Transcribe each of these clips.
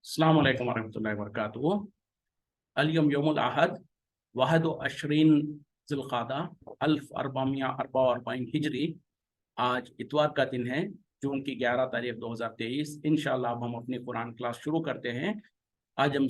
अस्सलामु अलैकुम वरहमतुल्लाहि वबरकातुहू। अल-यौम यौमुल अहद वहद व अशरीन ज़िलक़ादा 1444 हिजरी। आज इतवार का दिन है, जून की 11 तारीख 2023। इंशाअल्लाह अब हम अपनी कुरान क्लास शुरू करते हैं। आज हम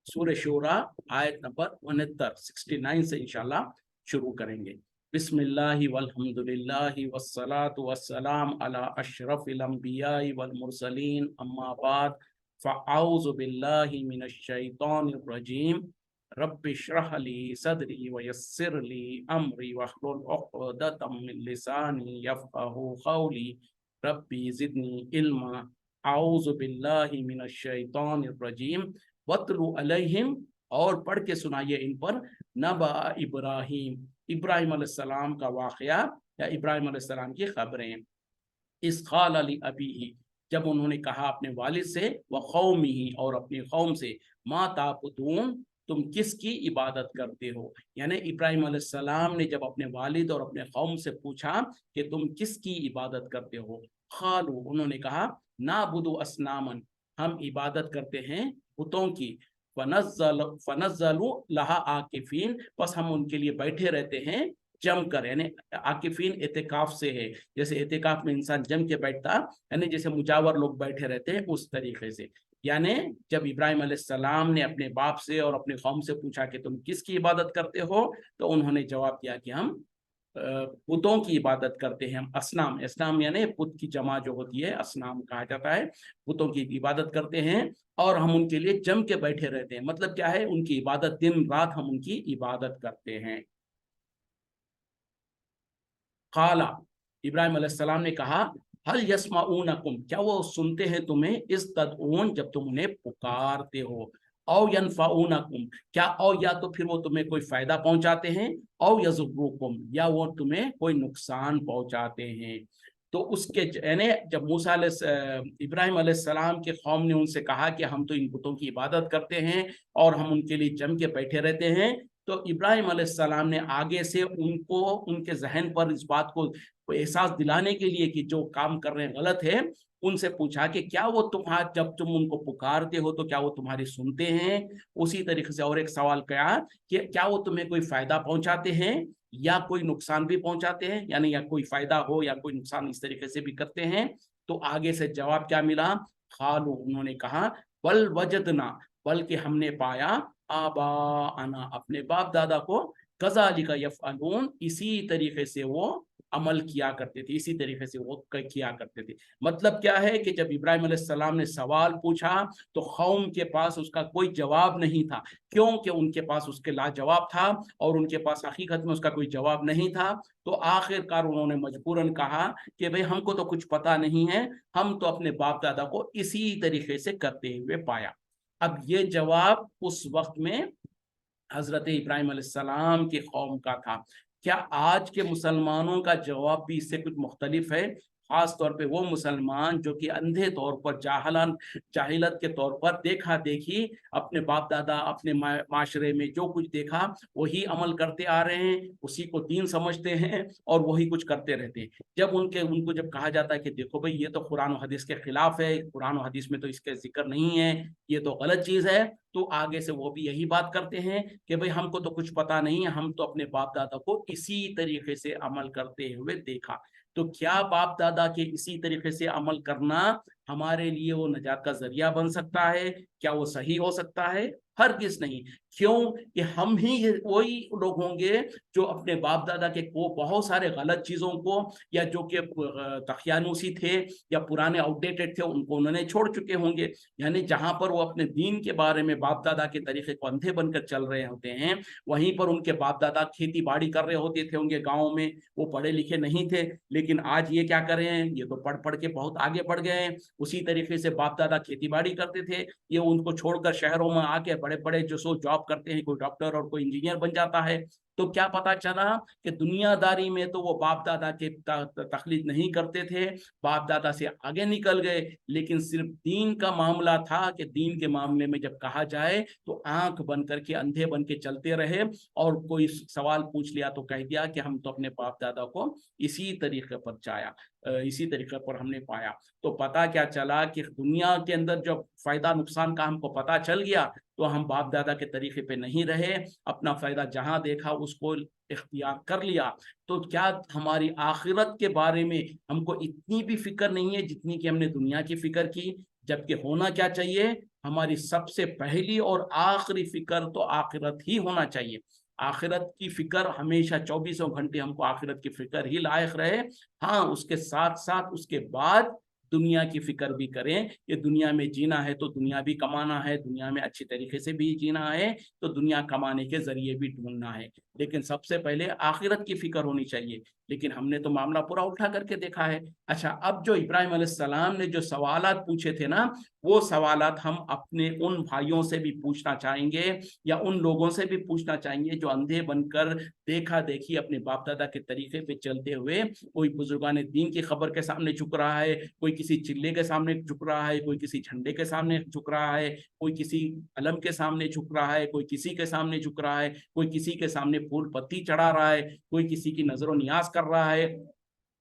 सूरह शूरा आयत नंबर 69 से इंशाअल्लाह शुरू करेंगे। बिस्मिल्लाहि वल्हम्दुलिल्लाहि वस्सलातु वस्सलाम अला अशरफिल अंबियाइ वल मुरसलीन अम्मा बाद फ़अऊज़ु बिल्लाहि मिनश शैतानिर रजीम। रब्बि इश्रह ली सदरी व यस्सिर ली अमरी वहलुल उक़दतम मिन लिसानी यफ़क़हू क़ौली। रब्बी ज़िदनी इल्मा। अऊज़ु बिल्लाहि मिनश शैतानिर रजीम। वत्लु अलैहिम, और पढ़ के सुनाइए इन पर, नबा इब्राहिम, इब्राहिम अलैहिस्सलाम का वाक़या या इब्राहिम अलैहिस्सलाम की खबरें। इस क़ाल अली अबीही, जब उन्होंने कहा अपने वालिद से, व क़ौमिही, और अपनी कौम से, मा ताबुदून, तुम किसकी इबादत करते हो। यानी इब्राहिम अलैहिस्सलाम ने जब अपने वालिद और अपने कौम से पूछा कि तुम किसकी इबादत करते हो, क़ालू, उन्होंने कहा, नाबुदु अस्नामन, हम इबादत करते हैं बुतों की, फनज़्ज़लु लहा आकिफीन, बस हम उनके लिए बैठे रहते हैं जम कर। यानी आकिफीन एतिकाफ से है, जैसे एतिकाफ में इंसान जम के बैठता, यानी जैसे मुजावर लोग बैठे रहते हैं उस तरीके से। यानी जब इब्राहिम अलैहिस्सलाम ने अपने बाप से और अपने कौम से पूछा कि तुम किसकी इबादत करते हो, तो उन्होंने जवाब दिया कि हम बुतों की इबादत करते हैं। हम असनाम, असनाम यानी बुत की जमा जो होती है, असनाम कहा जाता है। बुतों की इबादत करते हैं और हम उनके लिए जम के बैठे रहते हैं। मतलब क्या है, उनकी इबादत दिन रात हम उनकी इबादत करते हैं। काला, इब्राहिम अलैहिस्सलाम ने कहा, हल यस्माऊनकुम, क्या वो सुनते हैं तुम्हें, इस तदऊन, जब तुम उन्हें पुकारते हो, औ यनफाऊनकुम, क्या, औ या तो फिर वो तुम्हें कोई फायदा पहुंचाते हैं, औ यज़ुर्रुकुम, या वो तुम्हें कोई नुकसान पहुंचाते हैं। तो उसके यानी जब इब्राहिम अलैहिस्सलाम के कौम ने उनसे कहा कि हम तो इन बुतों की इबादत करते हैं और हम उनके लिए जम के बैठे रहते हैं, तो इब्राहिम अलैहिस्सलाम ने आगे से उनको, उनके जहन पर इस बात को एहसास दिलाने के लिए कि जो काम कर रहे हैं गलत है, उनसे पूछा कि क्या वो तुम्हारा, जब तुम उनको पुकारते हो तो क्या वो तुम्हारी सुनते हैं। उसी तरीके से और एक सवाल किया कि क्या वो तुम्हें कोई फायदा पहुंचाते हैं या कोई नुकसान भी पहुंचाते हैं, यानी या कोई फायदा हो या कोई नुकसान, इस तरीके से भी करते हैं। तो आगे से जवाब क्या मिला, खालू, उन्होंने कहा, बल वजदना, बल्कि हमने पाया, आबा आना, अपने बाप दादा को, कज़ालिका यफ़अलून, इसी तरीके से वो अमल किया करते थे, इसी तरीके से वो किया करते थे। मतलब क्या है कि जब इब्राहिम अलैहिस्सलाम ने सवाल पूछा तो कौम के पास उसका कोई जवाब नहीं था, क्योंकि उनके पास उसके लाजवाब था और उनके पास हकीकत में उसका कोई जवाब नहीं था। तो आखिरकार उन्होंने मजबूरन कहा कि भाई हमको तो कुछ पता नहीं है, हम तो अपने बाप दादा को इसी तरीके से करते हुए पाया। अब ये जवाब उस वक्त में हजरत इब्राहिम अलैहिस्सलाम की कौम का था। क्या आज के मुसलमानों का जवाब भी इससे कुछ मुख्तलिफ है। खास तौर पे वो मुसलमान जो कि अंधे तौर पर, जाहिलत के तौर पर, देखा देखी अपने बाप दादा, अपने माशरे में जो कुछ देखा वही अमल करते आ रहे हैं, उसी को दीन समझते हैं और वही कुछ करते रहते हैं। जब उनको जब कहा जाता है कि देखो भाई ये तो कुरान और हदीस के खिलाफ है, कुरान और हदीस में तो इसके जिक्र नहीं है, ये तो गलत चीज है, तो आगे से वो भी यही बात करते हैं कि भाई हमको तो कुछ पता नहीं है, हम तो अपने बाप दादा को इसी तरीके से अमल करते हुए देखा। तो क्या बाप दादा के इसी तरीके से अमल करना हमारे लिए वो नजात का जरिया बन सकता है, क्या वो सही हो सकता है? हरगिज़ नहीं। क्यों कि हम ही वही लोग होंगे जो अपने बाप दादा के को बहुत सारे गलत चीज़ों को, या जो कि तखयानुसी थे या पुराने आउटडेटेड थे, उनको उन्होंने छोड़ चुके होंगे। यानी जहाँ पर वो अपने दीन के बारे में बाप दादा के तरीके को अंधे बनकर चल रहे होते हैं, वहीं पर उनके बाप दादा खेती बाड़ी कर रहे होते थे उनके गाँव में, वो पढ़े लिखे नहीं थे। लेकिन आज ये क्या कर रहे हैं, ये तो पढ़ पढ़ के बहुत आगे बढ़ गए हैं। उसी तरीके से बाप दादा खेती बाड़ी करते थे, ये उनको छोड़कर शहरों में आके बड़े बड़े जो सो जॉब करते हैं, कोई डॉक्टर और कोई इंजीनियर बन जाता है। تو क्या पता चला कि दुनियादारी में तो वो बाप दादा के तकलीद नहीं करते थे, बाप दादा से आगे निकल गए, लेकिन सिर्फ दीन का मामला था कि दीन के मामले में जब कहा जाए तो आंख बन करके अंधे बन के चलते रहे, और कोई सवाल पूछ लिया तो कह दिया कि हम तो अपने बाप दादा को इसी तरीके पर चाया, इसी तरीके पर हमने पाया। तो पता क्या चला कि दुनिया के अंदर जब फायदा नुकसान का हमको पता चल गया तो हम बाप दादा के तरीके पे नहीं रहे, अपना फायदा जहां देखा उसको इख्तियार कर लिया। तो क्या हमारी आखिरत के बारे में हमको इतनी भी फिक्र नहीं है जितनी कि हमने दुनिया की फिक्र की? जबकि होना क्या चाहिए, हमारी सबसे पहली और आखिरी फिक्र तो आखिरत ही होना चाहिए। आखिरत की फिक्र हमेशा 24 घंटे हमको आखिरत की फिक्र ही लायक रहे। हाँ, उसके साथ साथ उसके बाद दुनिया की फिक्र भी करें कि दुनिया में जीना है तो दुनिया भी कमाना है, दुनिया में अच्छी तरीके से भी जीना है तो दुनिया कमाने के जरिए भी ढूंढना है, लेकिन सबसे पहले आखिरत की फिक्र होनी चाहिए। लेकिन हमने तो मामला पूरा उल्टा करके देखा है। अच्छा, अब जो इब्राहिम अलैहिस्सलाम ने जो सवालात पूछे थे ना, वो सवालात हम अपने उन भाइयों से भी पूछना चाहेंगे या उन लोगों से भी पूछना चाहेंगे जो अंधे बनकर देखा देखी अपने बाप दादा के तरीके पे चलते हुए, कोई बुजुर्गान दीन की खबर के सामने झुक रहा है, कोई किसी चिल्ले के सामने झुक रहा है, कोई किसी झंडे के सामने झुक रहा है, कोई किसी अलम के सामने झुक रहा है, कोई किसी के सामने झुक रहा है, कोई किसी के सामने फूल पत्ती चढ़ा रहा है, कोई किसी की नजरों नियाज कर रहा है,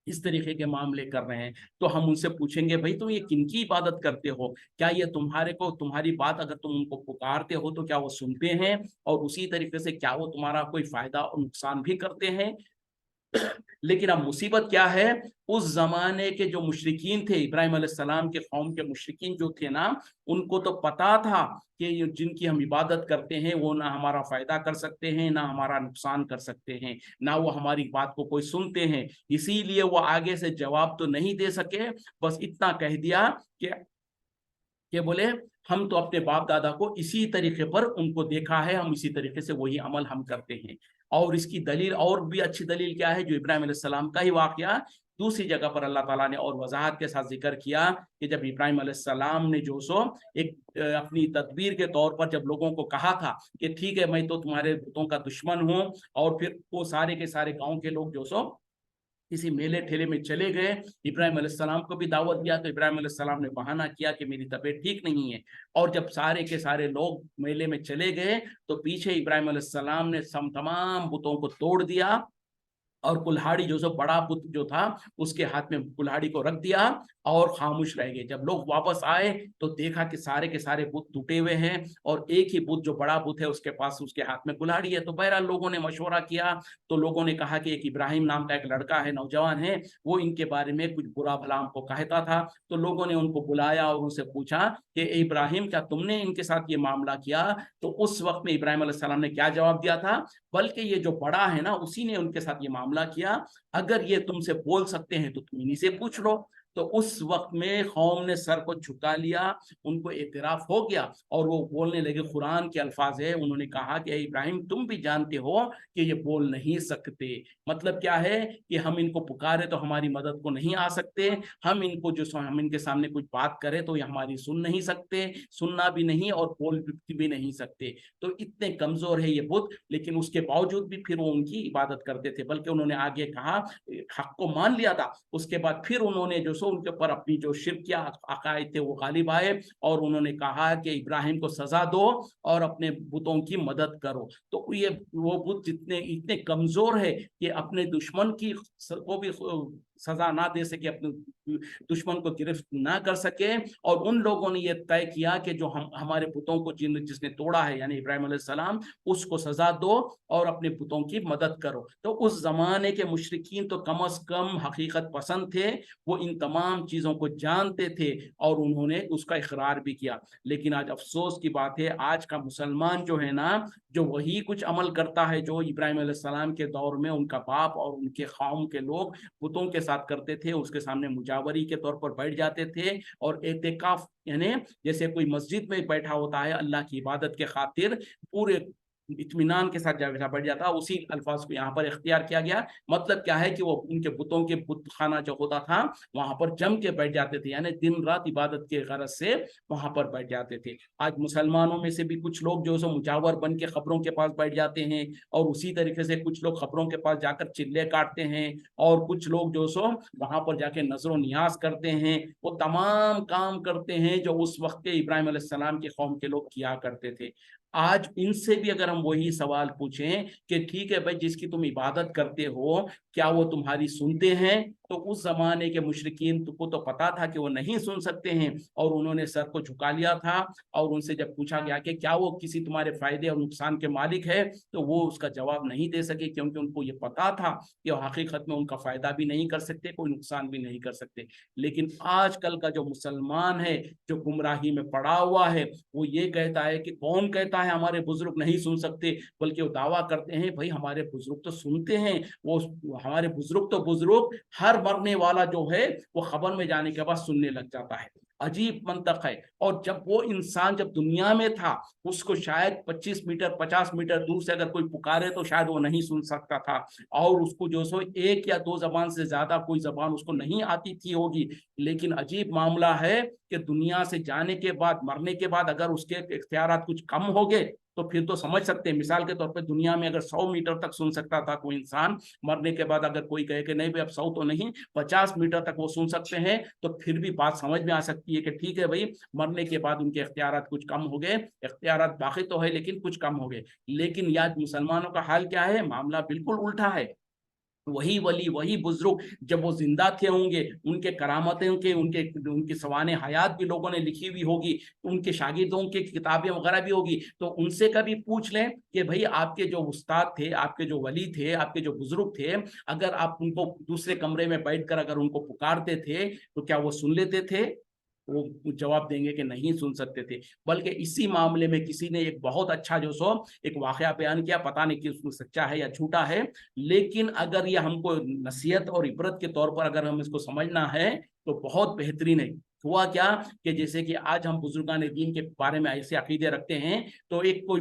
इस तरीके के मामले कर रहे हैं। तो हम उनसे पूछेंगे, भाई तुम ये किनकी इबादत करते हो? क्या ये तुम्हारे को, तुम्हारी बात अगर तुम उनको पुकारते हो तो क्या वो सुनते हैं? और उसी तरीके से क्या वो तुम्हारा कोई फायदा और नुकसान भी करते हैं? लेकिन अब मुसीबत क्या है, उस जमाने के जो मुशरिकीन थे, इब्राहिम अलैहिस्सलाम के कौम के मुशरिकीन जो थे ना, उनको तो पता था कि ये जिनकी हम इबादत करते हैं वो ना हमारा फायदा कर सकते हैं ना हमारा नुकसान कर सकते हैं, ना वो हमारी बात को कोई सुनते हैं। इसीलिए वो आगे से जवाब तो नहीं दे सके, बस इतना कह दिया कि बोले हम तो अपने बाप दादा को इसी तरीके पर उनको देखा है, हम इसी तरीके से वही अमल हम करते हैं। और इसकी दलील, और भी अच्छी दलील क्या है, जो इब्राहिम अलैहिस्सलाम का ही वाकया दूसरी जगह पर अल्लाह ताला ने और वजाहत के साथ जिक्र किया कि जब इब्राहिम अलैहिस्सलाम ने जो सो एक अपनी तदबीर के तौर पर जब लोगों को कहा था कि ठीक है मैं तो तुम्हारे बुतों का दुश्मन हूँ, और फिर वो सारे के सारे गांव के लोग जो सो किसी मेले ठेले में चले गए, इब्राहिम अलैहिस्सलाम को भी दावत दिया, तो इब्राहिम अलैहिस्सलाम ने बहाना किया कि मेरी तबीयत ठीक नहीं है। और जब सारे के सारे लोग मेले में चले गए तो पीछे इब्राहिम अलैहिस्सलाम ने तमाम बुतों को तोड़ दिया, और कुल्हाड़ी जो सो बड़ा बुत जो था उसके हाथ में कुल्हाड़ी को रख दिया और खामोश रह गए। जब लोग वापस आए तो देखा कि सारे के सारे बुत टूटे हुए हैं और एक ही बुत जो बड़ा बुत है उसके पास, उसके हाथ में कुल्हाड़ी है। तो बहरहाल लोगों ने मशवरा किया, तो लोगों ने कहा कि एक इब्राहिम नाम का एक लड़का है, नौजवान है, वो इनके बारे में कुछ बुरा भला हमको कहता था। तो लोगों ने उनको बुलाया और उनसे पूछा कि इब्राहिम क्या तुमने इनके साथ ये मामला किया? तो उस वक्त में इब्राहिम अलैहिस्सलाम ने क्या जवाब दिया था, बल्कि ये जो बड़ा है ना उसी ने उनके साथ ये मामला किया, अगर ये तुमसे बोल सकते हैं तो तुम इन्हीं से पूछ लो। तो उस वक्त में कौम ने सर को झुका लिया, उनको इतराफ हो गया और वो बोलने लगे। कुरान के अल्फाज है, उन्होंने कहा कि इब्राहिम तुम भी जानते हो कि ये बोल नहीं सकते। मतलब क्या है कि हम इनको पुकारे तो हमारी मदद को नहीं आ सकते, हम इनको जो हम इनके सामने कुछ बात करें तो ये हमारी सुन नहीं सकते, सुनना भी नहीं और बोल भी नहीं सकते। तो इतने कमजोर है ये बुत, लेकिन उसके बावजूद भी फिर वो उनकी इबादत करते थे। बल्कि उन्होंने आगे कहा, हक को मान लिया था, उसके बाद फिर उन्होंने जो सो उनके ऊपर अपनी जो शिरकिया अकायद थे वो गालिब आए और उन्होंने कहा कि इब्राहिम को सजा दो और अपने बुतों की मदद करो। तो ये वो बुत जितने इतने कमजोर है कि अपने दुश्मन की को भी सजा ना दे सके, अपने दुश्मन को गिरफ्त ना कर सके। और उन लोगों ने ये तय किया कि जो हम हमारे पुतों को जिसने तोड़ा है यानी इब्राहिम अलैहिस्सलाम, उसको सजा दो और अपने पुतों की मदद करो। तो उस जमाने के मुशरिकीन तो कम अज कम हकीकत पसंद थे, वो इन तमाम चीजों को जानते थे और उन्होंने उसका इकरार भी किया। लेकिन आज अफसोस की बात है, आज का मुसलमान जो है ना, जो वही कुछ अमल करता है जो इब्राहिम अलैहिस्सलाम के दौर में उनका बाप और उनके कौम के लोग पुतों के साथ करते थे। उसके सामने मुजावरी के तौर पर बैठ जाते थे और एतेकाफ यानी जैसे कोई मस्जिद में बैठा होता है अल्लाह की इबादत के खातिर, पूरे इत्मीनान के साथ बैठ जाता, उसी अल्फाज को यहाँ पर इख्तियार किया गया। मतलब क्या है कि वो उनके बुतों के बुत खाना जो होता था वहां पर जम के बैठ जाते थे, यानी दिन रात इबादत के गरज से वहां पर बैठ जाते थे। आज मुसलमानों में से भी कुछ लोग जो सो मुजावर बन के खबरों के पास बैठ जाते हैं, और उसी तरीके से कुछ लोग खबरों के पास जाकर चिल्ले काटते हैं, और कुछ लोग जो सो वहां पर जाके नजर नियाज करते हैं। वो तमाम काम करते हैं जो उस वक्त के इब्राहिम अलैहिस्सलाम के कौम के लोग किया करते थे। आज इनसे भी अगर हम वही सवाल पूछें कि ठीक है भाई, जिसकी तुम इबादत करते हो क्या वो तुम्हारी सुनते हैं, तो उस जमाने के मुशरिकीन को तो पता था कि वो नहीं सुन सकते हैं, और उन्होंने सर को झुका लिया था। और उनसे जब पूछा गया कि क्या वो किसी तुम्हारे फायदे और नुकसान के मालिक है, तो वो उसका जवाब नहीं दे सके, क्योंकि उनको ये पता था कि हकीकत में उनका फायदा भी नहीं कर सकते, कोई नुकसान भी नहीं कर सकते। लेकिन आजकल का जो मुसलमान है, जो गुमराही में पड़ा हुआ है, वो ये कहता है कि कौन कहता है हमारे बुजुर्ग नहीं सुन सकते, बल्कि वो दावा करते हैं भाई हमारे बुजुर्ग तो सुनते हैं। वो हमारे बुजुर्ग हर मरने वाला जो है वो खबर में जाने के बाद सुनने लग जाता है। अजीब मंतक है। और जब वो इंसान जब दुनिया में था, उसको शायद 25 मीटर 50 मीटर दूर से अगर कोई पुकारे तो शायद वो नहीं सुन सकता था, और उसको जो सो एक या दो जबान से ज्यादा कोई जबान उसको नहीं आती थी होगी। लेकिन अजीब मामला है कि दुनिया से जाने के बाद, मरने के बाद अगर उसके इख्तियारात कुछ कम हो गए, तो फिर तो समझ सकते हैं। मिसाल के तौर पे दुनिया में अगर 100 मीटर तक सुन सकता था कोई इंसान, मरने के बाद अगर कोई कहे कि नहीं भाई अब 100 तो नहीं, 50 मीटर तक वो सुन सकते हैं, तो फिर भी बात समझ में आ सकती है कि ठीक है भाई, मरने के बाद उनके इख्तियारात कुछ कम हो गए, इख्तियारात बाकी तो है लेकिन कुछ कम हो गए। लेकिन याद मुसलमानों का हाल क्या है? मामला बिल्कुल उल्टा है। वही वली, वही बुजुर्ग जब वो जिंदा थे होंगे, उनके करामतें के उनके उनकी सवाने हयात भी लोगों ने लिखी हुई होगी, उनके शागिर्दों की किताबें वगैरह भी होगी, तो उनसे कभी पूछ लें कि भाई आपके जो उस्ताद थे, आपके जो वली थे, आपके जो बुजुर्ग थे, अगर आप उनको दूसरे कमरे में बैठकर अगर उनको पुकारते थे तो क्या वो सुन लेते थे? वो जवाब देंगे कि नहीं सुन सकते थे। बल्कि इसी मामले में किसी ने एक बहुत अच्छा जो सो एक वाकया बयान किया, पता नहीं कि उसमें सच्चा है या झूठा है, लेकिन अगर ये हमको नसीहत और इबरत के तौर पर अगर हम इसको समझना है तो बहुत बेहतरीन है। हुआ क्या कि जैसे कि आज हम बुजुर्गान दीन के बारे में ऐसे अकीदे रखते हैं, तो एक कोई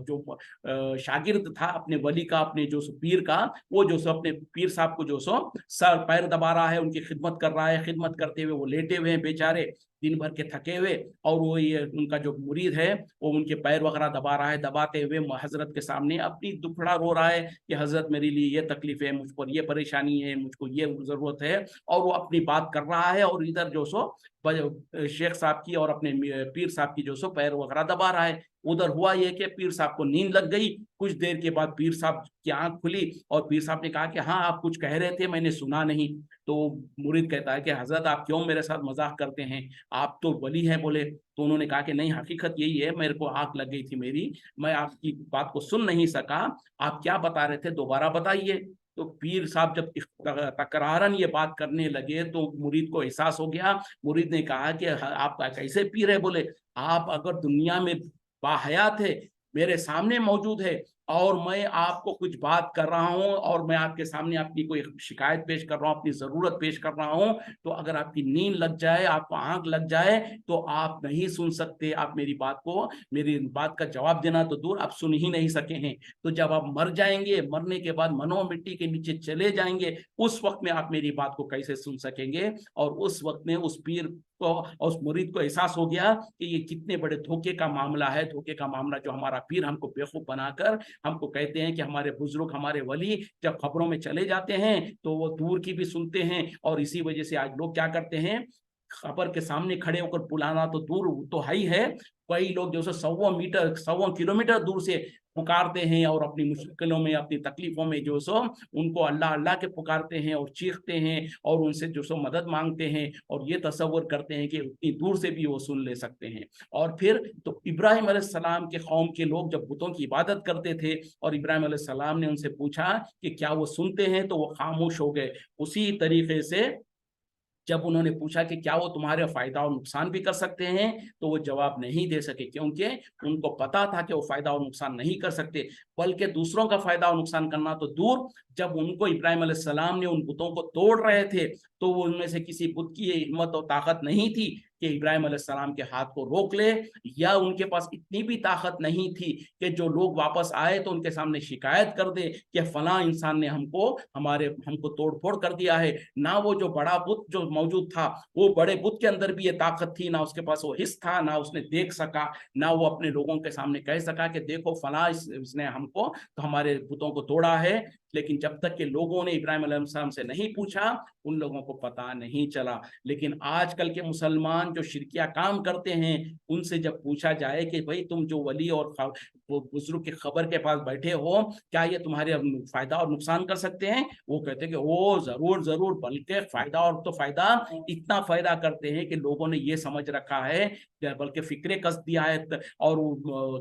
जो शागिर्द था अपने वली का, अपने जो पीर का, वो जो सो अपने पीर साहब को जो सो सर पैर दबा रहा है, उनकी खिदमत कर रहा है। खिदमत करते हुए वो लेटे हुए हैं बेचारे, दिन भर के थके हुए, और वो ये उनका जो मुरीद है वो उनके पैर वगैरह दबा रहा है। दबाते हुए हजरत के सामने अपनी दुखड़ा रो रहा है कि हजरत मेरे लिए ये तकलीफ है, मुझ पर ये परेशानी है, मुझको ये जरूरत है, और वो अपनी बात कर रहा है, और इधर जो सो शेख साहब की और अपने पीर साहब की जो सो पैर वगैरह दबा रहा है। उधर हुआ ये कि पीर साहब को नींद लग गई। कुछ देर के बाद पीर साहब की आंख खुली, और पीर साहब ने कहा कि हाँ आप कुछ कह रहे थे, मैंने सुना नहीं। तो मुरीद कहता है कि हजरत आप क्यों मेरे साथ मजाक करते हैं, आप तो वली हैं बोले। तो उन्होंने कहा कि नहीं, हकीकत यही है, मेरे को आंख लग गई थी मेरी, मैं आपकी बात को सुन नहीं सका, आप क्या बता रहे थे दोबारा बताइए। तो पीर साहब जब तकरारन ये बात करने लगे तो मुरीद को एहसास हो गया। मुरीद ने कहा कि आप कैसे पीर है? बोले आप अगर दुनिया में बाहयात है, मेरे सामने मौजूद है, और मैं आपको कुछ बात कर रहा हूं, और मैं आपके सामने अपनी कोई शिकायत पेश कर रहा हूं, अपनी जरूरत पेश कर रहा हूं, तो अगर आपकी नींद लग जाए, आपको आंख लग जाए, तो आप नहीं सुन सकते, आप मेरी बात को, मेरी बात का जवाब देना तो दूर, आप सुन ही नहीं सके हैं। तो जब आप मर जाएंगे, मरने के बाद मनो मिट्टी के नीचे चले जाएंगे, उस वक्त में आप मेरी बात को कैसे सुन सकेंगे? और उस वक्त में उस पीर को और उस मुरीद को एहसास हो गया कि ये कितने बड़े धोखे का मामला है। धोखे का मामला जो हमारा पीर हमको बेवकूफ बनाकर हमको कहते हैं कि हमारे बुजुर्ग, हमारे वली जब खबरों में चले जाते हैं तो वो दूर की भी सुनते हैं। और इसी वजह से आज लोग क्या करते हैं, खबर के सामने खड़े होकर बुलाना तो दूर तो है ही है, कई लोग जो 100 मीटर 100 किलोमीटर दूर से पुकारते हैं, और अपनी मुश्किलों में, अपनी तकलीफों में जो सो उनको अल्लाह अल्लाह के पुकारते हैं और चीखते हैं, और उनसे जो सो मदद मांगते हैं, और ये तसव्वुर करते हैं कि उतनी दूर से भी वो सुन ले सकते हैं। और फिर तो इब्राहिम अलैहिस्सलाम के कौम के लोग जब बुतों की इबादत करते थे, और इब्राहिम अलैहिस्सलाम ने उनसे पूछा कि क्या वो सुनते हैं, तो वो खामोश हो गए। उसी तरीके से जब उन्होंने पूछा कि क्या वो तुम्हारे फायदा और नुकसान भी कर सकते हैं, तो वो जवाब नहीं दे सके, क्योंकि उनको पता था कि वो फायदा और नुकसान नहीं कर सकते, बल्कि दूसरों का फायदा और नुकसान करना तो दूर, जब उनको इब्राहिम अलैहिस्सलाम ने उन बुतों को तोड़ रहे थे, तो वो उनमें से किसी बुत की हिम्मत और ताकत नहीं थी کہ इब्राहिम अलैहिस्सलाम के हाथ को रोक ले, या उनके पास इतनी भी ताकत नहीं थी कि जो लोग वापस आए तो उनके सामने शिकायत कर दे कि फलां इंसान ने हमको तोड़फोड़ कर दिया है। ना वो जो बड़ा बुत जो मौजूद था, वो बड़े बुत के अंदर भी ये ताकत थी, ना उसके पास वो हिस्स था, ना उसने देख सका, ना वो अपने लोगों के सामने कह सका कि देखो फलां इसने हमको तो हमारे बुतों को तोड़ा है। लेकिन जब तक के लोगों ने इब्राहिम अलैहिस्सलाम से नहीं पूछा, उन लोगों को पता नहीं चला। लेकिन आजकल के मुसलमान जो शिरकिया काम करते हैं, उनसे जब पूछा जाए कि भाई तुम जो वली और वो बुजुर्ग की खबर के पास बैठे हो, क्या ये तुम्हारे फायदा और नुकसान कर सकते हैं? वो कहते हैं कि ओ जरूर जरूर, बल्कि फायदा और तो फायदा, इतना फायदा करते हैं कि लोगों ने ये समझ रखा है, बल्कि फिक्रे कस दिया है, और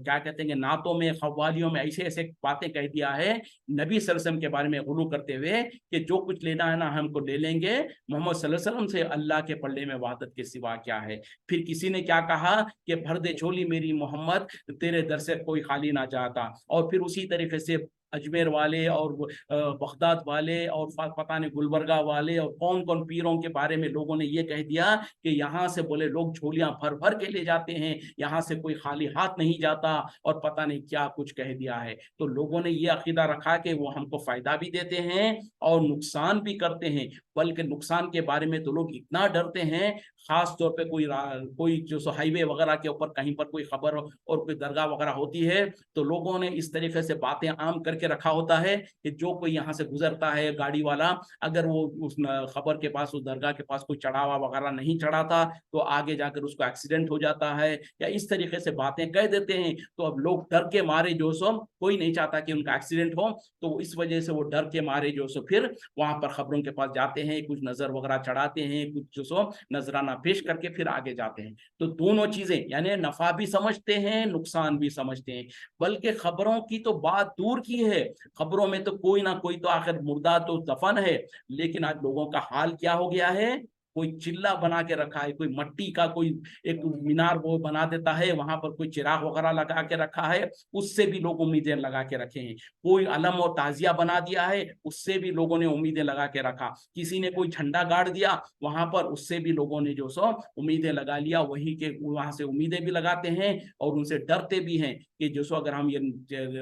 क्या कहते हैं, नातों में खवालियों में ऐसे ऐसे बातें कह दिया है नबी सल्लल्लाहु अलैहि वसल्लम के बारे में गुलू करते हुए कि जो कुछ लेना है ना हमको ले लेंगे, मोहम्मद सल्लल्लाहु अलैहि वसल्लम से अल्लाह के पल्ले में वहादत के सिवा क्या है। फिर किसी ने क्या कहा कि भर दे झोली मेरी मोहम्मद, तेरे दर से कोई खाली ना जाता। और फिर उसी तरीके से अजमेर वाले और बगदाद वाले और पता नहीं गुलबर्गा वाले और कौन कौन पीरों के बारे में लोगों ने ये कह दिया कि यहाँ से बोले लोग झोलियां भर भर के ले जाते हैं, यहाँ से कोई खाली हाथ नहीं जाता, और पता नहीं क्या कुछ कह दिया है। तो लोगों ने ये अकीदा रखा कि वो हमको फायदा भी देते हैं और नुकसान भी करते हैं। बल्कि नुकसान के बारे में तो लोग इतना डरते हैं, खास तौर पे कोई जो हाईवे वगैरह के ऊपर कहीं पर कोई खबर और कोई दरगाह वगैरह होती है, तो लोगों ने इस तरीके से बातें आम करके रखा होता है कि जो कोई यहाँ से गुजरता है गाड़ी वाला, अगर वो उस खबर के पास, उस दरगाह के पास कोई चढ़ावा वगैरह नहीं चढ़ाता, तो आगे जाकर उसको एक्सीडेंट हो जाता है, या इस तरीके से बातें कह देते हैं। तो अब लोग डर के मारे जो सो, कोई नहीं चाहता कि उनका एक्सीडेंट हो, तो इस वजह से वो डर के मारे जो सो फिर वहां पर खबरों के पास जाते हैं, कुछ नजर वगैरह चढ़ाते हैं, कुछ जो सो नजराना पेश करके फिर आगे जाते हैं। तो दोनों चीजें, यानी नफा भी समझते हैं, नुकसान भी समझते हैं। बल्कि खबरों की तो बात दूर की है, खबरों में तो कोई ना कोई तो आखिर मुर्दा तो दफन है, लेकिन आज लोगों का हाल क्या हो गया है, कोई चिल्ला बना के रखा है, कोई मट्टी का कोई एक मीनार वो बना देता है, वहां पर कोई चिराग वगैरह लगा के रखा है, उससे भी लोग उम्मीदें लगा के रखे हैं। कोई अलम और ताजिया बना दिया है, उससे भी लोगों ने उम्मीदें लगा के रखा। किसी ने कोई झंडा गाड़ दिया वहां पर, उससे भी लोगों ने जो सो उम्मीदें लगा लिया, वही के वहां से उम्मीदें भी लगाते हैं और उनसे डरते भी हैं कि जो सो अगर हम ये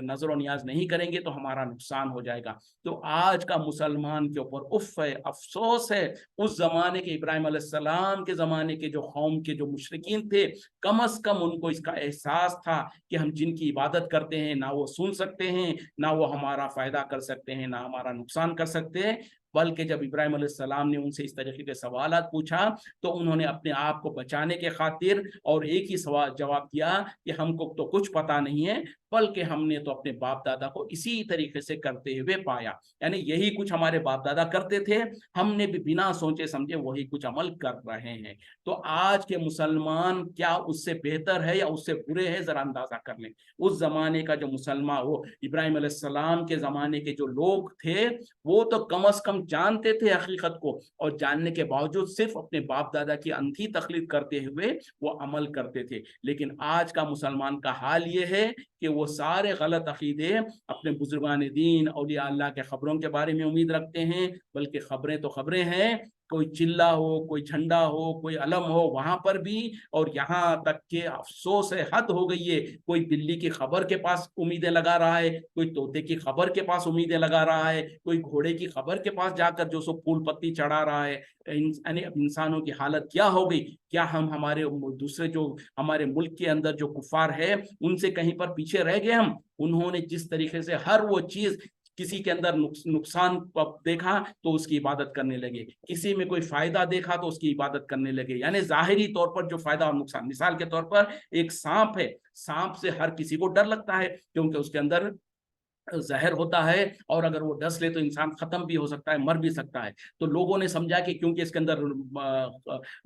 नजर और नियाज नहीं करेंगे तो हमारा नुकसान हो जाएगा। तो आज का मुसलमान के ऊपर उफ है, अफसोस है, उस जमाने के इब्राहिम अलैहिस्सलाम के जमाने के जो कौम के जो मुशरिकीन थे, कम अज कम उनको इसका एहसास था कि हम जिनकी इबादत करते हैं ना वो सुन सकते हैं, ना वो हमारा फायदा कर सकते हैं, ना हमारा नुकसान कर सकते हैं। बल्कि जब इब्राहिम अलैहिस्सलाम ने उनसे इस तरीके के सवालात पूछा, तो उन्होंने अपने आप को बचाने के खातिर और एक ही सवाल जवाब दिया कि हमको तो कुछ पता नहीं है, बल्कि हमने तो अपने बाप दादा को इसी तरीके से करते हुए पाया, यानी यही कुछ हमारे बाप दादा करते थे, हमने भी बिना सोचे समझे वही कुछ अमल कर रहे हैं। तो आज के मुसलमान क्या उससे बेहतर है या उससे बुरे हैं, जरा अंदाजा कर लें। उस जमाने का जो मुसलमान, वो इब्राहिम अलैहिस्सलाम के जमाने के जो लोग थे, वो तो कम अज कम जानते थे हकीकत को, और जानने के बावजूद सिर्फ अपने बाप दादा की अंधी तकलीफ करते हुए वो अमल करते थे। लेकिन आज का मुसलमान का हाल ये है कि वो सारे गलत अकीदे अपने बुजुर्गान दीन औलिया अल्लाह के खबरों के बारे में उम्मीद रखते हैं, बल्कि खबरें तो खबरें हैं, कोई चिल्ला हो, कोई झंडा हो, कोई अलम हो, वहां पर भी, और यहाँ तक के अफसोस है, हद हो गई है, कोई बिल्ली की खबर के पास उम्मीदें लगा रहा है, कोई तोते की खबर के पास उम्मीदें लगा रहा है, कोई घोड़े की खबर के पास जाकर जो सो फूल पत्ती चढ़ा रहा है। इंसानों की हालत क्या हो गई, क्या हम हमारे दूसरे जो हमारे मुल्क के अंदर जो कुफार है उनसे कहीं पर पीछे रह गए हम? उन्होंने जिस तरीके से हर वो चीज, किसी के अंदर नुकसान देखा तो उसकी इबादत करने लगे, किसी में कोई फायदा देखा तो उसकी इबादत करने लगे, यानी जाहिरी तौर पर जो फायदा और नुकसान, मिसाल के तौर पर एक सांप है, सांप से हर किसी को डर लगता है क्योंकि उसके अंदर जहर होता है, और अगर वो डस ले तो इंसान खत्म भी हो सकता है, मर भी सकता है। तो लोगों ने समझा कि क्योंकि इसके अंदर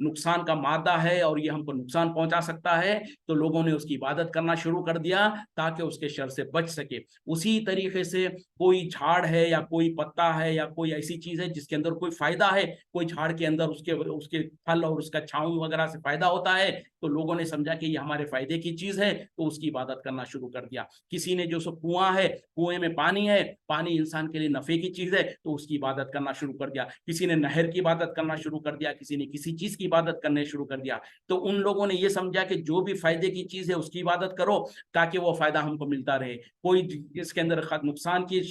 नुकसान का मादा है और ये हमको नुकसान पहुंचा सकता है, तो लोगों ने उसकी इबादत करना शुरू कर दिया ताकि उसके शर से बच सके। उसी तरीके से कोई झाड़ है या कोई पत्ता है या कोई ऐसी चीज है जिसके अंदर कोई फायदा है, कोई झाड़ के अंदर उसके उसके फल और उसका छाऊं वगैरह से फायदा होता है, तो लोगों ने समझा कि ये हमारे फायदे की चीज है, तो उसकी इबादत करना शुरू कर दिया। किसी ने जो सो कुआं है, कुएं में पानी है, पानी इंसान के लिए नफे की चीज है, तो उसकी इबादत करना शुरू कर दिया। किसी ने नहर की इबादत करना शुरू कर दिया, किसी ने किसी चीज की इबादत करने शुरू कर दिया। तो उन लोगों ने ये समझा कि जो भी फायदे की चीज है उसकी इबादत करो ताकि वो फायदा हमको मिलता रहे, कोई इसके अंदर नुकसान की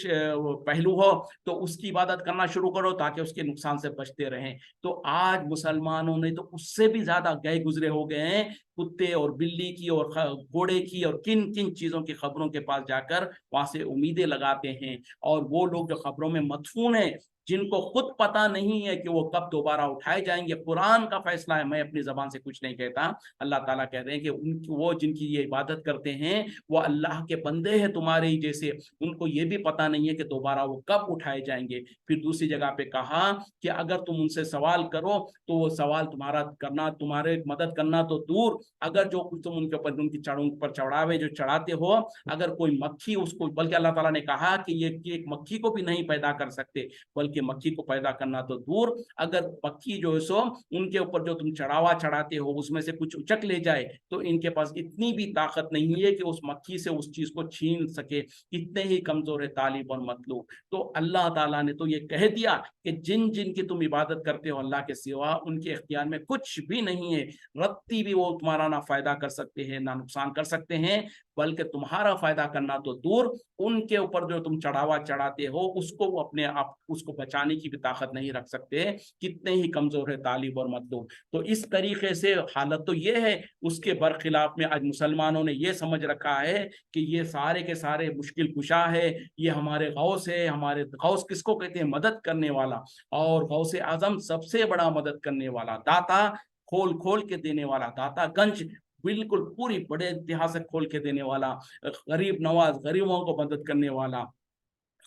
पहलू हो तो उसकी इबादत करना शुरू करो ताकि उसके नुकसान से बचते रहें। तो आज मुसलमानों ने तो उससे भी ज्यादा गए गुजरे हो गए हैं, कुत्ते और बिल्ली की और घोड़े की और किन किन चीजों की खबरों के पास जाकर वहां से उम्मीदें लगाते हैं। और वो लोग जो खबरों में मदफून है, जिनको खुद पता नहीं है कि वो कब दोबारा उठाए जाएंगे, कुरान का फैसला है, मैं अपनी जबान से कुछ नहीं कहता, अल्लाह ताला कह रहे हैं कि वो जिनकी ये इबादत करते हैं वो अल्लाह के बंदे हैं तुम्हारे ही जैसे, उनको ये भी पता नहीं है कि दोबारा वो कब उठाए जाएंगे। फिर दूसरी जगह पे कहा कि अगर तुम उनसे सवाल करो तो वो सवाल तुम्हारा करना, तुम्हारे मदद करना तो दूर, अगर जो कुछ तुम उनके ऊपर उनकी चढ़ों पर चढ़ावे जो चढ़ाते हो, अगर कोई मक्खी उसको, बल्कि अल्लाह ताला ने कहा कि ये कि एक मक्खी को भी नहीं पैदा कर सकते, बल्कि मक्खी को पैदा करना तो दूर, अगर मक्खी जो है सो उनके ऊपर जो तुम चढ़ावा चढ़ाते हो उसमें से कुछ उचक ले जाए तो इनके पास इतनी भी ताकत नहीं है कि उस मक्खी से उस चीज को छीन सके, कितने ही कमजोर है तालिब और मतलूब। तो अल्लाह ताला ने तो ये कह दिया कि जिन जिन की तुम इबादत करते हो अल्लाह के सिवा, उनके इख्तियार में कुछ भी नहीं है, रत्ती भी वो तुम्हारा ना फायदा कर सकते हैं ना नुकसान कर सकते हैं, बल्कि तुम्हारा फायदा करना तो दूर, उनके ऊपर जो तुम चढ़ावा चढ़ाते हो उसको वो अपने आप उसको बचाने की भी ताकत नहीं रख सकते, कितने ही कमजोर है तालिब और मतलूब। तो इस तरीके से हालत तो ये है। उसके बरखिलाफ में आज मुसलमानों ने ये समझ रखा है कि ये सारे के सारे मुश्किल कुशा है, ये हमारे गौस है, हमारे गौस किसको कहते हैं, मदद करने वाला, और गौस आजम सबसे बड़ा मदद करने वाला, दाता खोल खोल के देने वाला, दाता गंज बिल्कुल पूरी बड़े इतिहास से खोल के देने वाला, गरीब नवाज गरीबों को मदद करने वाला,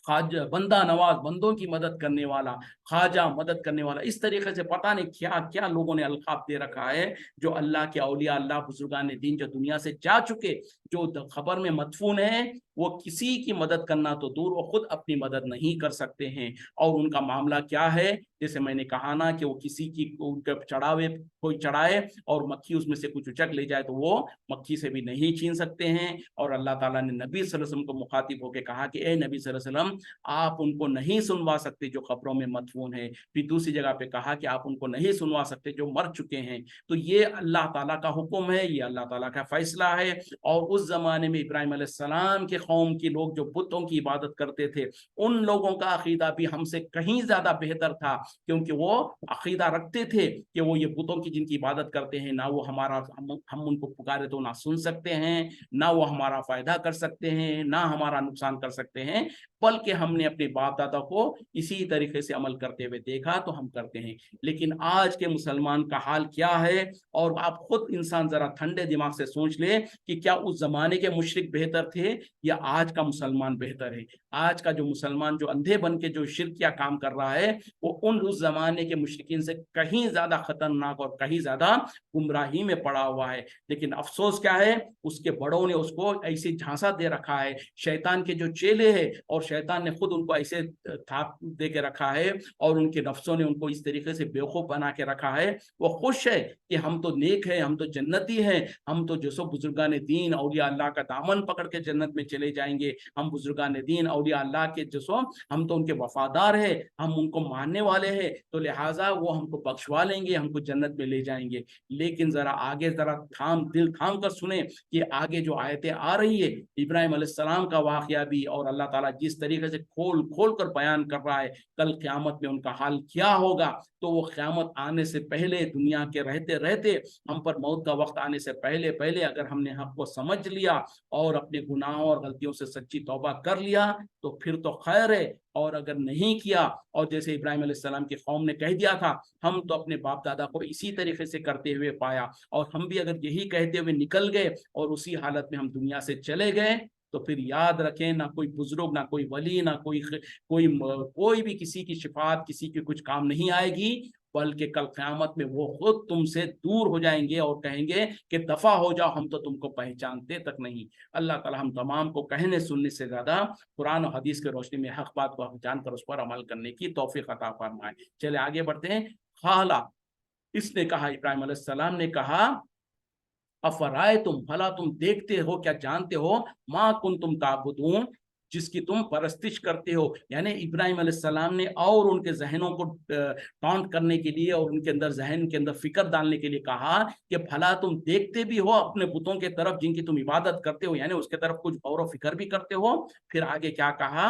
खाजा बंदा नवाज बंदों की मदद करने वाला, खाजा मदद करने वाला, इस तरीके से पता नहीं क्या क्या लोगों ने अलकाब दे रखा है। जो अल्लाह के औलिया, अल्लाह बुजुर्गान दीन जो दुनिया से जा चुके, जो खबर में मदफून है, वो किसी की मदद करना तो दूर, वो खुद अपनी मदद नहीं कर सकते हैं। और उनका मामला क्या है, जैसे मैंने कहा ना कि वो किसी की उनके चढ़ावे कोई चढ़ाए और मक्खी उसमें से कुछ उचक ले जाए तो वो मक्खी से भी नहीं छीन सकते हैं। और अल्लाह ताला ने नबी सल्लल्लाहु अलैहि वसल्लम को मुखातिब होकर कहा कि ए नबी सल्लल्लाहु अलैहि वसल्लम, आप उनको नहीं सुनवा सकते जो खबरों में मदफून है। फिर दूसरी जगह पे कहा कि आप उनको नहीं सुनवा सकते जो मर चुके हैं। तो ये अल्लाह ताला का हुक्म है, ये अल्लाह ताला का फैसला है। और उस जमाने में इब्राहिम अलैहिस्सलाम के कौम के लोग जो बुतों की इबादत करते थे, उन लोगों का अकीदा भी हमसे कहीं ज्यादा बेहतर था, क्योंकि वो अकीदा रखते थे कि वो ये बुतों की जिनकी इबादत करते हैं ना वो हमारा हम उनको पुकारे तो ना सुन सकते हैं, ना वो हमारा फायदा कर सकते हैं, ना हमारा नुकसान कर सकते हैं, बल्कि हमने अपने बाप दादा को इसी तरीके से अमल करते हुए देखा तो हम करते हैं। लेकिन आज के मुसलमान का हाल क्या है, और आप खुद इंसान जरा ठंडे दिमाग से सोच ले कि क्या उस जमाने के मुशरिक बेहतर थे या आज का मुसलमान बेहतर है। आज का जो मुसलमान जो अंधे बन के जो शिरकिया काम कर रहा है, वो उस जमाने के मुशरिकीन से कहीं ज्यादा खतरनाक और कहीं ज्यादा गुमराही में पड़ा हुआ है। लेकिन अफसोस क्या है, उसके बड़ों ने उसको ऐसे झांसा दे रखा है, शैतान के जो चेले हैं, और शैतान ने खुद उनको ऐसे थाप दे के रखा है, और उनके नफ्सों ने उनको इस तरीके से बेवकूफ बना के रखा है। वो खुश है कि हम तो नेक है, हम तो जन्नती हैं, हम तो जो सो बुजुर्गान दीन औलिया अल्लाह का दामन पकड़ के जन्नत में चले जाएंगे, हम बुजुर्गान दीन औलिया अल्लाह के जो सो हम तो उनके वफादार है, हम उनको मानने वाले हैं, तो लिहाजा वो हमको बख्शवा लेंगे, हमको जन्नत में ले जाएंगे। लेकिन जरा आगे जरा दिल थाम कर सुने कि आगे जो आयतें आ रही है, इब्राहिम अलैहिस्सलाम का वाकया भी, और अल्लाह ताला जिस तरीके से खोल खोल कर बयान कर रहा है कल क़यामत में उनका हाल क्या होगा। तो वो क़यामत आने से पहले, दुनिया के रहते रहते, हम पर मौत का वक्त आने से पहले पहले अगर हमने हक को समझ लिया और अपने गुनाहों और गलतियों से सच्ची तौबा कर लिया तो फिर तो खैर है, और अगर नहीं किया, और जैसे इब्राहिम अलैहिस्सलाम की कौम ने कह दिया था, हम तो अपने बाप दादा को इसी तरीके से करते हुए पाया, और हम भी अगर यही कहते हुए निकल गए और उसी हालत में हम दुनिया से चले गए, तो फिर याद रखें, ना कोई बुजुर्ग, ना कोई वली, ना कोई भी किसी की शिफात किसी के कुछ काम नहीं आएगी, बल्कि कल क़यामत में वो खुद तुमसे दूर हो जाएंगे और कहेंगे कि दफा हो जाओ, हम तो तुमको पहचानते तक नहीं। अल्लाह ताला हम तमाम को कहने सुनने से ज्यादा कुरान और हदीस के रोशनी में हक बात को पहचान कर उस पर अमल करने की तौफीक अता फरमाए। चले आगे बढ़ते हैं। खाला, इसने कहा, इब्राहिम अलैहिस्सलाम ने कहा, अफराए तुम, भला तुम देखते हो क्या जानते हो, माँ कुन तुम ताबुदून, जिसकी तुम परस्तिश करते हो। यानी इब्राहिम अलैहिस्सलाम ने और उनके जहनों को टॉन्ट करने के लिए और उनके अंदर जहन के अंदर फिक्र डालने के लिए कहा कि भला तुम देखते भी हो अपने बुतों के तरफ जिनकी तुम इबादत करते हो, यानी उसके तरफ कुछ गौर व फिक्र भी करते हो। फिर आगे क्या कहा,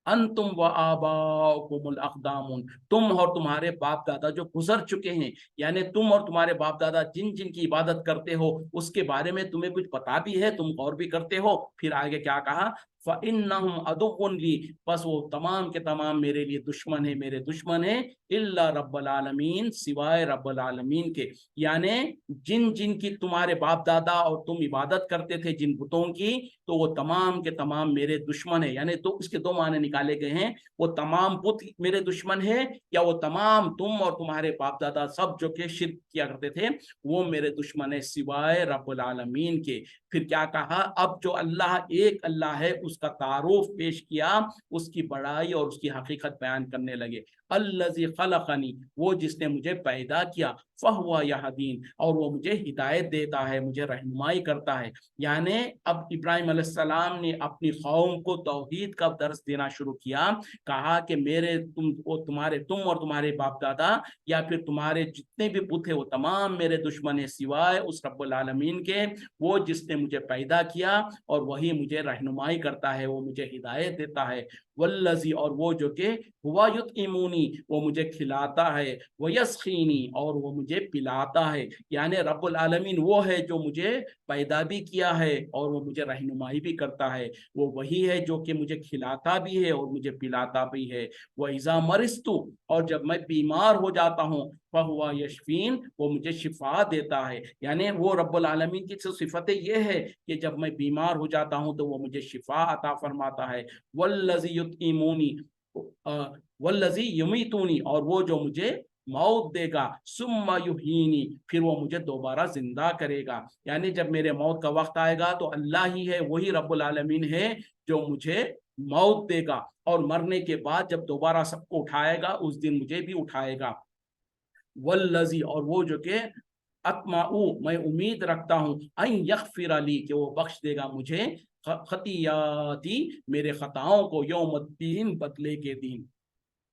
अंतुम व आबाउकुमुल अक़दामुन, तुम और तुम्हारे बाप दादा जो गुजर चुके हैं, यानी तुम और तुम्हारे बाप दादा जिन जिन की इबादत करते हो उसके बारे में तुम्हें कुछ पता भी है, तुम गौर भी करते हो। फिर आगे क्या कहा, फ़इन्नहुम अदुव्वुन ली, बस वो तमाम के तमाम मेरे लिए दुश्मन है, मेरे दुश्मन है, इल्ला रब्बल आलमीन, सिवाय रब्बल आलमीन के। यानी जिन जिन की तुम्हारे बाप दादा और तुम इबादत करते थे जिन बुतों की, तो वो तमाम के तमाम मेरे दुश्मन है। यानी तो इसके दो माने निकाले गए हैं, वो तमाम बुत मेरे दुश्मन है, या वो तमाम तुम और तुम्हारे बाप दादा सब जो के शिर्क किया करते थे वो मेरे दुश्मन है, सिवाय रब्बुल आलमीन के। फिर क्या कहा, अब जो अल्लाह एक अल्लाह है उसका तारुफ पेश किया, उसकी बड़ाई और उसकी हकीकत बयान करने लगे। अल्लज़ी खलक़नी, वो जिसने मुझे पैदा किया, फहुवा यहदीन, और वो मुझे हिदायत देता है, मुझे रहनुमाई करता है। यानी अब इब्राहिम अलैहिस्सलाम ने अपनी कौम को तौहीद का दर्स देना शुरू किया। कहा कि मेरे तुम और तुम्हारे बाप दादा या फिर तुम्हारे जितने भी बुत है वो तमाम मेरे दुश्मन है, सिवाय उस रब्बुल आलमीन के, वो जिसने मुझे पैदा किया और वही मुझे रहनुमाई करता है, वो मुझे हिदायत देता है। वल्लज़ी, और वो जो कि हुआ युतइमूनी, वो मुझे खिलाता है, वयस्खीनी, और वो मुझे पिलाता है। यानी रब्बुल आलमीन वो है जो मुझे पैदा भी किया है और वो मुझे रहनुमाई भी करता है। वो वही है जो कि मुझे खिलाता भी है और मुझे पिलाता भी है। वह इज़ा मरिस्तु, और जब मैं बीमार हो जाता हूँ, फहुवा यशफीन, वो मुझे शिफा देता है। यानी वो रब्बुल आलमीन की सिफतें ये है कि जब मैं बीमार हो जाता हूँ तो वो मुझे शिफा अता फरमाता है। वल्लज़ी युतइमूनी, वल्लज़ी युमीतूनी, और वो जो मुझे मौत देगा, सुम्मा युहीनी, फिर वो मुझे दोबारा जिंदा करेगा। यानी जब मेरे मौत का वक्त आएगा तो अल्लाह ही है, वही रब्बुल आलमीन है जो मुझे मौत देगा, और मरने के बाद जब दोबारा सबको उठाएगा उस दिन मुझे भी उठाएगा। वल्लज़ी, और वो जो के अत्माऊ, मैं उम्मीद रखता हूँ, अन यग़फ़िर अली, कि वो बख्श देगा मुझे, खतियाती, मेरे खताओं को, यौमुद्दीन, बदले के दिन।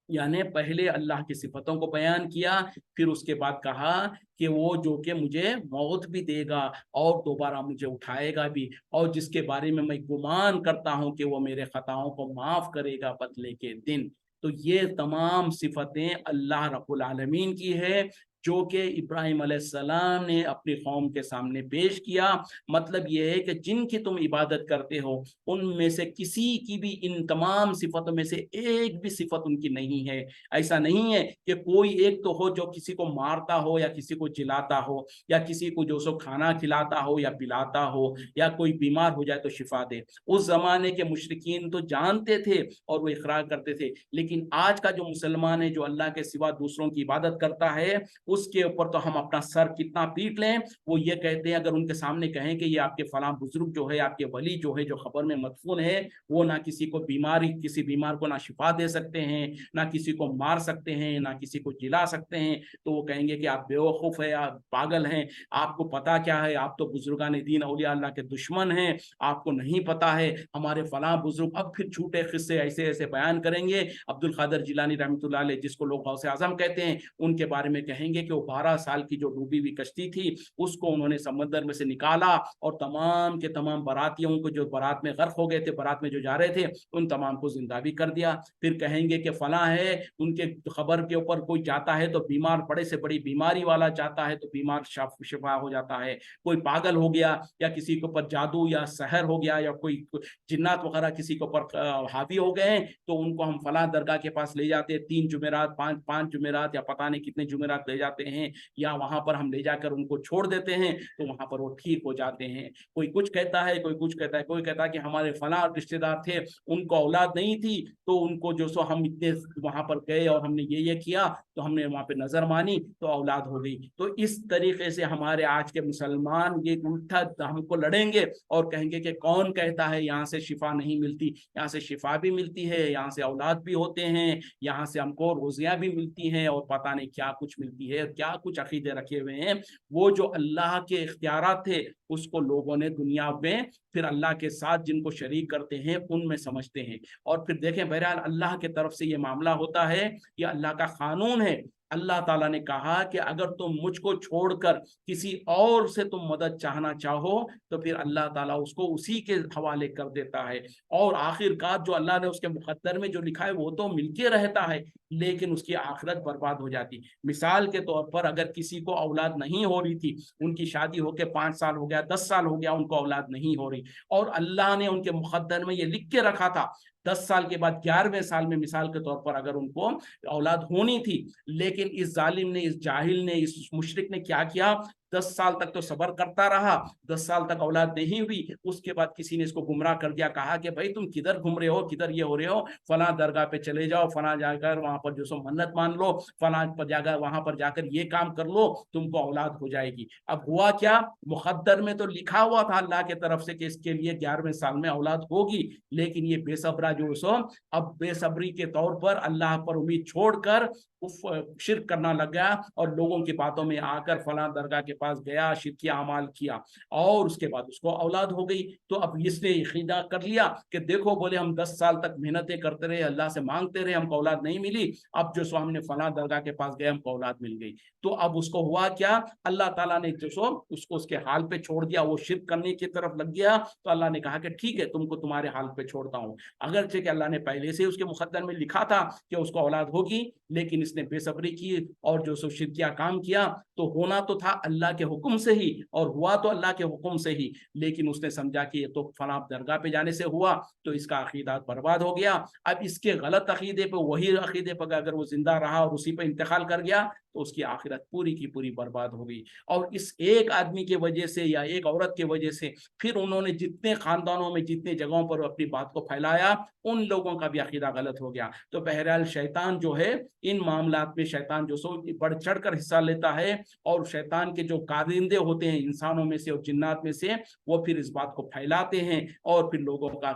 यानी पहले अल्लाह की सिफतों को बयान किया, फिर उसके बाद कहा कि वो जो कि मुझे मौत भी देगा और दोबारा मुझे उठाएगा भी, और जिसके बारे में मैं गुमान करता हूँ कि वो मेरे खताओं को माफ़ करेगा बदले के दिन। तो ये तमाम सिफतें अल्लाह रब्बुल आलमीन की है जो कि इब्राहिम अलैहिस्सलाम ने अपनी कौम के सामने पेश किया। मतलब ये है कि जिनकी तुम इबादत करते हो उनमें से किसी की भी इन तमाम सिफतों में से एक भी सिफत उनकी नहीं है। ऐसा नहीं है कि कोई एक तो हो जो किसी को मारता हो या किसी को जिलाता हो या किसी को जो सो खाना खिलाता हो या पिलाता हो या कोई बीमार हो जाए तो शिफा दे। उस जमाने के मुशरिकीन तो जानते थे और वो इकरार करते थे, लेकिन आज का जो मुसलमान है जो अल्लाह के सिवा दूसरों की इबादत करता है उसके ऊपर तो हम अपना सर कितना पीट लें। वो ये कहते हैं, अगर उनके सामने कहें कि ये आपके फलां बुजुर्ग जो है, आपके वली जो है, जो खबर में मदफून है, वो ना किसी को बीमारी, किसी बीमार को ना शिफा दे सकते हैं, ना किसी को मार सकते हैं, ना किसी को जिला सकते हैं, तो वो कहेंगे कि आप बेवकूफ़ है, आप पागल हैं, आपको पता क्या है, आप तो बुजुर्गान दीन औलिया अल्लाह के दुश्मन हैं, आपको नहीं पता है हमारे फलां बुजुर्ग। अब फिर झूठे किस्से ऐसे ऐसे बयान करेंगे। अब्दुल कादिर जिलानी रहमतुल्लाह अलैह, जिसको लोग गौसे आजम कहते हैं, उनके बारे में कहेंगे कि वो 12 साल की जो डूबी हुई कश्ती थी उसको उन्होंने समंदर में से निकाला और तमाम के तमाम बारातियों को जो बारात में गर्क हो गए थे, बारात में जो जा रहे थे, उन तमाम को जिंदा भी कर दिया। फिर कहेंगे कि फला है, उनके खबर के ऊपर कोई जाता है तो बीमार, बड़े से बड़ी बीमारी वाला जाता है तो बीमार शिफा हो जाता है। कोई पागल हो गया या किसी के ऊपर जादू या सहर हो गया या कोई जिन्नात वगैरह किसी के ऊपर हावी हो गए तो उनको हम फला दरगाह के पास ले जाते हैं, 3 जुमेरात, 5 जुमेरात या पता नहीं कितने जुमेरात ले जाते हैं, या वहां पर हम ले जाकर उनको छोड़ देते हैं तो वहां पर वो ठीक हो जाते हैं। कोई कुछ कहता है, कोई कुछ कहता है, कोई कहता है कि हमारे फला रिश्तेदार थे, उनको औलाद नहीं थी तो उनको जो सो हम इतने वहां पर गए और हमने ये किया तो हमने वहां पे नजर मानी तो औलाद हो गई। तो इस तरीके से हमारे आज के मुसलमान ये उल्टा हमको लड़ेंगे और कहेंगे कि कौन कहता है यहाँ से शिफा नहीं मिलती, यहाँ से शिफा भी मिलती है, यहाँ से औलाद भी होते हैं, यहाँ से हमको रोजियां भी मिलती हैं और पता नहीं क्या कुछ मिलती है, क्या कुछ अकीदे रखे हुए हैं। वो जो अल्लाह के इख्तियारात थे اس کو لوگوں نے دنیا میں پھر اللہ کے ساتھ جن کو شریک کرتے ہیں ان میں سمجھتے ہیں. اور پھر دیکھیں بہرحال اللہ کے طرف سے یہ معاملہ ہوتا ہے, یہ اللہ کا قانون ہے. اللہ تعالیٰ نے کہا کہ اگر تم مجھ کو چھوڑ کر کسی اور سے تم مدد چاہنا چاہو تو پھر اللہ تعالیٰ اس کو اسی کے حوالے کر دیتا ہے. اور آخر کار جو اللہ نے اس کے مقدر میں جو لکھا ہے وہ تو مل کے رہتا ہے, لیکن اس کی آخرت برباد ہو جاتی. مثال کے طور پر اگر کسی کو اولاد نہیں ہو رہی تھی, ان کی شادی ہو کے 5 سال ہو گیا, 10 سال ہو گیا, ان کو اولاد نہیں ہو رہی, اور اللہ نے ان کے مقدر میں یہ لکھ کے رکھا تھا 10 سال کے بعد 11ویں سال میں مثال کے طور پر اگر ان کو اولاد ہونی تھی, لیکن اس ظالم نے, اس جاہل نے, اس مشرک نے کیا کیا, 10 سال تک تو صبر کرتا رہا, 10 سال تک اولاد نہیں ہوئی, اس کے بعد کسی نے اس کو گمراہ کر دیا, کہا کہ بھائی تم کدھر گھوم رہے ہو, کدھر یہ ہو رہے ہو, فلاں درگاہ پہ چلے جاؤ, فلاں جا کر وہاں پر جو سو منت مان لو, فلاں پر جا کر وہاں پر جا کر یہ کام کر لو, تم کو اولاد ہو جائے گی. اب ہوا کیا, مقدر میں تو لکھا ہوا تھا اللہ کی طرف سے کہ اس کے لیے 11ویں سال میں اولاد ہوگی, لیکن یہ بے صبرا جو سو اب بے صبری کے طور پر اللہ پر امید چھوڑ کر شرک کرنا لگ گیا, اور لوگوں کی باتوں میں آ کر فلاں درگاہ کے پاس گیا, شرکی اعمال کیا, اور اس کے بعد اس کو اولاد ہو گئی. تو اب اس نے عقیدہ کر لیا کہ دیکھو بولے ہم 10 سال تک محنتیں کرتے رہے, اللہ سے مانگتے رہے, ہم کو اولاد نہیں ملی, اب جو سو ہم نے فلاں درگاہ کے پاس گئے, ہم کو اولاد مل گئی. تو اب اس کو ہوا کیا, اللہ تعالیٰ نے جو سو اس کو اس کے حال پہ چھوڑ دیا, وہ شرک کرنے کی طرف لگ گیا. تو اللہ نے کہا کہ ٹھیک ہے, تم کو تمہارے حال پہ چھوڑتا ہوں, اگرچہ کہ اللہ نے پہلے سے اس کے مقدر میں لکھا تھا کہ اس کو اولاد ہوگی, لیکن اس نے بے صبری کی اور جو سو شرکیہ کام کیا. تو ہونا تو تھا اللہ کے حکم سے ہی, اور ہوا تو اللہ کے حکم سے ہی, لیکن اس نے سمجھا کہ یہ تو فلاں درگاہ پہ جانے سے ہوا, تو اس کا عقیدہ برباد ہو گیا. اب اس کے غلط عقیدے پہ, وہی عقیدے پہ اگر وہ زندہ رہا اور اسی پہ انتقال کر گیا, تو اس کی آخرت پوری کی پوری برباد ہو گئی. اور اس ایک آدمی کی وجہ سے یا ایک عورت کی وجہ سے پھر انہوں نے جتنے خاندانوں میں, جتنے جگہوں پر اپنی بات کو پھیلایا, ان لوگوں کا بھی عقیدہ غلط ہو گیا. تو بہرحال شیطان جو ہے ان معاملات میں, شیطان جو سو بڑھ چڑھ کر حصہ لیتا ہے, اور شیطان کے جو کارندے ہوتے ہیں انسانوں میں سے اور جنات میں سے, وہ پھر اس بات کو پھیلاتے ہیں اور پھر لوگوں کا